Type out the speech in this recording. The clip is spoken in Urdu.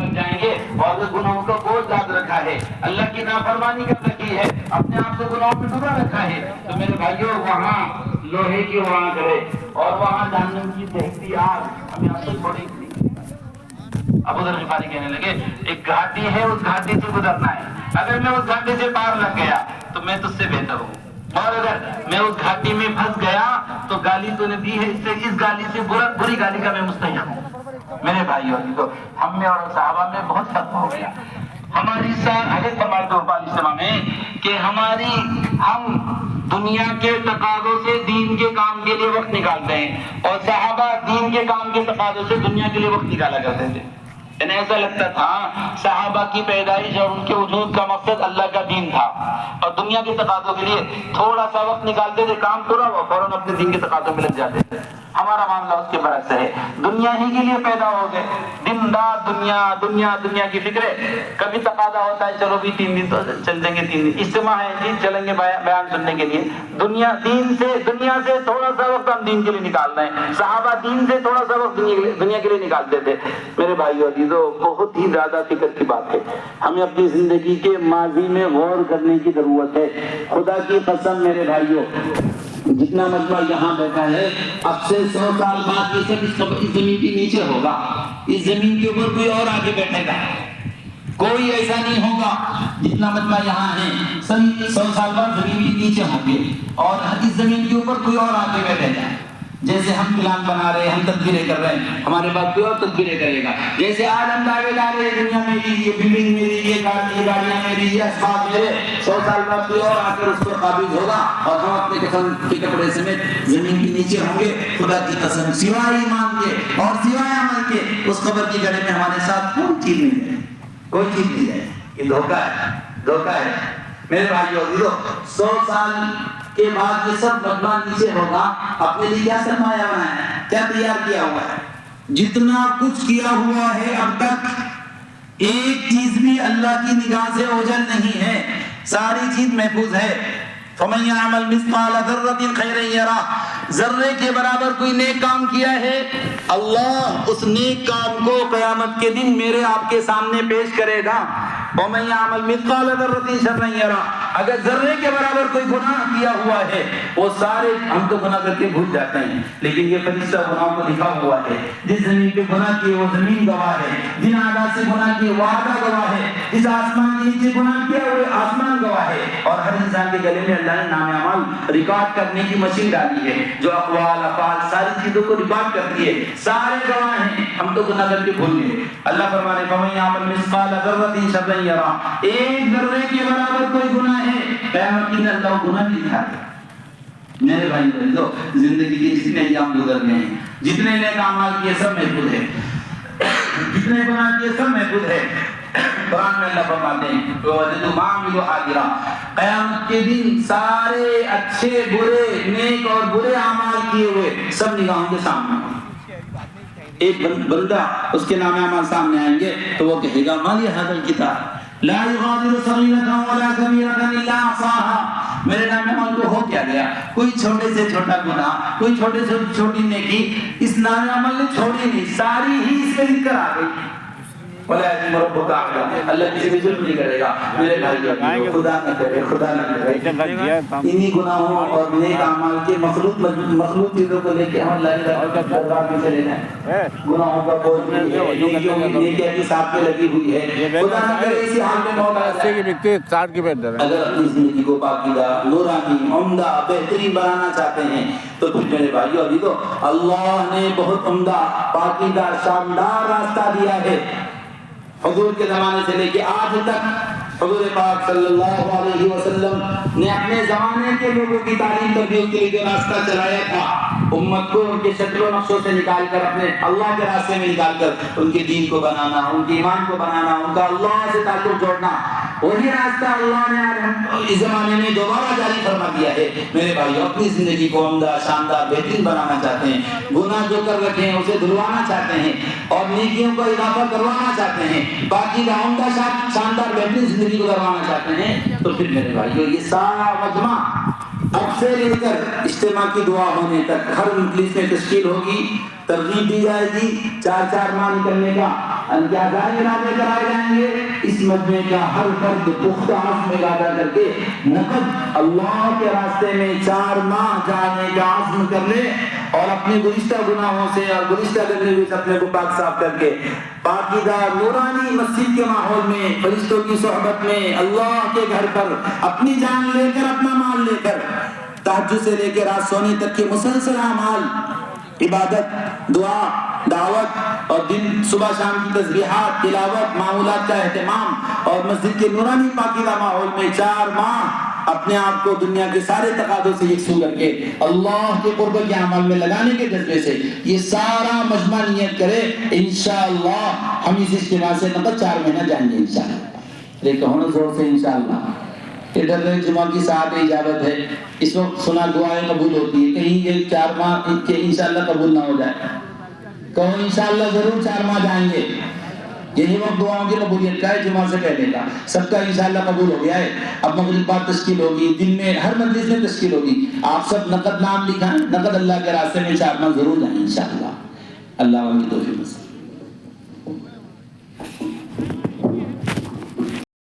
لگ جائیں گے اور گناہوں کا بوجھ لاد رکھا ہے, اللہ کی نافرمانی کر رکھی ہے, اپنے آپ کو گناہوں میں ڈبا رکھا ہے, تو میرے بھائیوں وہاں لوہے کی وہاں کرے اور وہاں جہنم کی دہتی آگ ہمیں آپ سے چھوڑے گی. ابو ذر غفاری کہنے لگے ایک گھاٹی ہے, اس گھاٹی سے گزرنا ہے, اگر میں اس گھاٹی سے پار لگ گیا تو میں تجھ سے بہتر ہوں, اور اگر میں اس گھاٹی میں پھنس گیا تو گالی تو نے دی ہے, اس گالی سے بری گالی کا میں مستحق ہوں. میرے بھائیوں تو ہم میں اور صحابہ میں بہت فرق ہو گیا. ہماری حضرت فرماتے ہیں پاک اسلام میں کہ ہم دنیا کے تقاضوں سے دین کے کام کے لیے وقت نکالتے ہیں, اور صحابہ دین کے کام کے تقاضوں سے دنیا کے لیے وقت نکالا کرتے تھے. انہیں ایسا لگتا تھا صحابہ کی پیدائش اور ان کے وجود کا مقصد اللہ کا دین تھا, اور دنیا کے تقاضوں کے لیے تھوڑا سا وقت نکالتے تھے, کام پورا ہوا فوراً اپنے دین کے تقاضوں میں لگ جاتے تھے. ہمارا معاملہ اس کے برعکس ہے, دنیا ہی کے لیے پیدا ہو گئے, دن رات دنیا دنیا دنیا کی فکر ہے. کبھی تقاضا ہوتا ہے چلو بھی 3 دن تو چل دیں گے, 3 دن اجتماع ہے جی چلیں گے بیان سننے کے لیے. دنیا سے تھوڑا سا وقت ہم دین کے لیے نکال رہے ہیں. صحابہ دین سے تھوڑا سا وقت دنیا کے لیے نکالتے تھے. میرے بھائیو عزیزو بہت ہی زیادہ فکر کی بات ہے, ہمیں اپنی زندگی کے ماضی میں غور کرنے کی ضرورت ہے. خدا کی قسم میرے بھائیو, جتنا مجمع یہاں بیٹھا ہے اب سے 100 سال بعد یہ سب اس زمین کے نیچے ہوگا, اس زمین کے اوپر کوئی اور آگے بیٹھے گا, کوئی ایسا نہیں ہوگا. جتنا مجمع یہاں ہے 100 سال بعد زمین کے نیچے ہوں گے, اور اس زمین کے اوپر کوئی اور آگے بیٹھے گا. جیسے ہم پلان بنا رہے ہیں, ہم تدبیریں کر رہے ہیں, ہمارے بعد کوئی اور تدبیریں کرے گا. جیسے آج ہم دعوے لا رہے ہیں دنیا میری, یہ بلڈنگ میری, یہ گاڑیاں میری, یہ اسباب میرے, 100 سال بعد کوئی اور آ کر اس پر قابض ہوگا, اور ہم اپنے قسم کے کپڑے سمیت زمین کے نیچے ہوں گے. خدا کی قسم سوائے ایمان کے اور سوائے عمل کے اس قبر کی گڑھے میں ہمارے ساتھ کوئی چیز نہیں ہے, کوئی چیز نہیں ہے. یہ دھوکہ ہے, دھوکہ ہے. میرے بھائیو عزیزو 100 سال کے بعد یہ سب مجمع نیچے ہوگا. اپنے لیے کیا سرمایہ بنایا ہے, کیا تیار کیا ہوا ہے؟ جتنا کچھ کیا ہوا ہے اب تک ایک چیز بھی اللہ کی نگاہ سے اوجھل نہیں ہے, ساری چیز محفوظ ہے. فَمَن يَعْمَلْ مِثْقَالَ ذَرَّةٍ خَيْرًا يَرَهُ, ذرے کے برابر کوئی نیک کام کیا ہے, اللہ اس نیک کام کو قیامت کے دن میرے آپ کے سامنے پیش کرے گا. وَمَن يَعْمَلْ مِثْقَالَ ذَرَّةٍ شَرًّا يَرَهُ, اگر ذرے کے برابر کوئی گناہ کیا ہوا ہے, وہ سارے ہم تو گناہ کر کے بھول جاتے ہیں, لیکن یہ فرشتہ گناہ کو لکھا ہوا ہے. جس زمین پہ گناہ کیے وہ زمین گواہ ہے, جن آغاز سے گناہ کیے وہ آغاز گواہ ہے, جس آسمان کے نیچے گناہ کیا وہ آسمان گواہ ہے. اور ہر انسان کے گلے میں اللہ نے نام اعمال ریکارڈ کرنے کی مشین ڈالی ہے, جو اقوال افعال ساری چیزوں کو ریکارڈ کرتی ہے. سارے گواہ ہیں, ہم تو گناہ کر کے بھول گئے. اللہ فرمانے فَمَن يَعْمَلْ مِثْقَالَ ذَرَّةٍ شَرًّا يَرَهُ, ایک ذرے کے برابر کوئی گناہ ہے, قیامت کے دن اللہ گناہ نہیں دکھاتا. میرے بھائی بہنوں, زندگی کے جتنے ایام گزرنے ہیں, جتنے نیک اعمال کیے سب محفوظ ہے, جتنے گناہ کیے سب محفوظ ہے. قرآن میں اللہ فرماتے ہیں وَوَجَدُوا مَا عَمِلُوا حَاضِرًا, قیامت کے دن سارے اچھے برے, نیک اور برے اعمال کیے ہوئے سب نگاہوں کے سامنے. ایک بندہ اس کے نام اعمال سامنے آئیں گے تو وہ کہے گا مَا لِي هَٰذَا الْكِتَابُ لَا يُغَادِرُ صَغِيرَةً وَلَا كَبِيرَةً إِلَّا أَحْصَاهَا, میرے نام اعمال کو ہو کیا گیا, کوئی چھوٹے سے چھوٹا گناہ, کوئی چھوٹے سے چھوٹی نیکی اس نام عمل نے چھوڑی نہیں, ساری ہی اس میں لکھ کر آ گئی. وَلَا يَظْلِمُ رَبُّكَ أَحَدًا, اللہ کسی بھی ظلم نہیں کرے گا. میرے بھائی خدا نہ کرے, خدا نہ کرے. انہی گناہوں اور نیک اعمال کے مخلوق چیزوں کو لے کے ہم اللہ کے دربار میں چلے جائیں. گناہوں کا بوجھ نہیں ہے, نیکیوں کی نیکیاں کی ساتھ میں لگی ہوئی ہے. خدا نہ کرے اسی حال میں موت آ جائے. اگر اپنی زندگی کو پاکیزہ, نورانی, عمدہ, بہترین بنانا چاہتے ہیں تو پھر میرے بھائیو ابھی تو اللہ نے بہت عمدہ, پاکیزہ, شاندار راستہ دیا ہے. حضور کے زمانے سے لے کے آج تک حضور پاک صلی اللہ علیہ وسلم نے اپنے زمانے کے لوگوں کی تعلیم تربیت کے لیے جو راستہ چلایا تھا, امت کو ان کے شکل و نقشوں سے نکال کر اپنے اللہ کے راستے میں نکال کر ان کے دین کو بنانا, ان کے ایمان کو بنانا, ان کا اللہ سے تعلق جوڑنا, وہی راستہ اللہ نے آج اس زمانے میں دوبارہ جاری فرما دیا ہے. میرے بھائیو اپنی زندگی کو عمدہ, شاندار, بہترین بنانا چاہتے ہیں, گناہ جو کر رکھے ہیں اسے دھلوانا چاہتے ہیں, اور نیکیوں کا اضافہ کروانا چاہتے ہیں, باقی عمدہ, شاندار, بہترین زندگی کو کروانا چاہتے ہیں, تو پھر میرے بھائیو یہ سارا مجمع اب سے لے کر اجتماع کی دعا ہونے تک ہر مجلس میں تشکیل ہوگی, ترغیب دی جائے گی 4 ماہ نکلنے کا, ان کے ہزار ارادے کرائے جائیں گے. اس مجمع کا ہر فرد پختہ عزم ارادہ کر کے نقد اللہ کے راستے میں 4 ماہ جانے کا عزم کر لے اور اپنے گزشتہ گناہوں سے اور گزشتہ کرنے ہوئے اپنے کو پاک صاف کر کے پاکیزہ نورانی مسجد کے ماحول میں فرشتوں کی صحبت میں اللہ کے گھر پر اپنی جان لے کر اپنا مال لے کر تہجد سے لے کے رات سونے تک کے مسلسل اعمال عبادت دعا دعوت اور دن صبح شام کی تسبیحات تلاوت معمولات کا اہتمام اور مسجد کے نورانی پاکیزہ ماحول میں 4 ماہ اپنے آپ کو دنیا کے سارے تقاضوں سے یکسو کر کے اللہ کے قرب کے عمل میں لگانے کے جذبے سے یہ سارا مجمع نیت کرے انشاءاللہ ہم اس اجتماع سے نقد 4 مہینہ جائیں گے انشاءاللہ. لیکن ہونا زور سے انشاءاللہ. ادھر جمعہ کی ساعت اجابت ہے اس وقت سنا دعائیں قبول ہوتی ہے کہیں یہ 4 ماہ کے انشاءاللہ قبول نہ ہو جائے کہو انشاءاللہ ضرور 4 ماہ جائیں گے. یہی وقت دعاؤں کی قبولیت کا ہے جمعہ سے پہلے کا سب کا انشاءاللہ قبول ہو گیا ہے. اب مغرب بعد تشکیل ہوگی دن میں ہر مجلس میں تشکیل ہوگی. آپ سب نقد نام لکھائیں نقد اللہ کے راستے میں 4 ماہ ضرور جائیں انشاءاللہ. اللہ کی توفیق.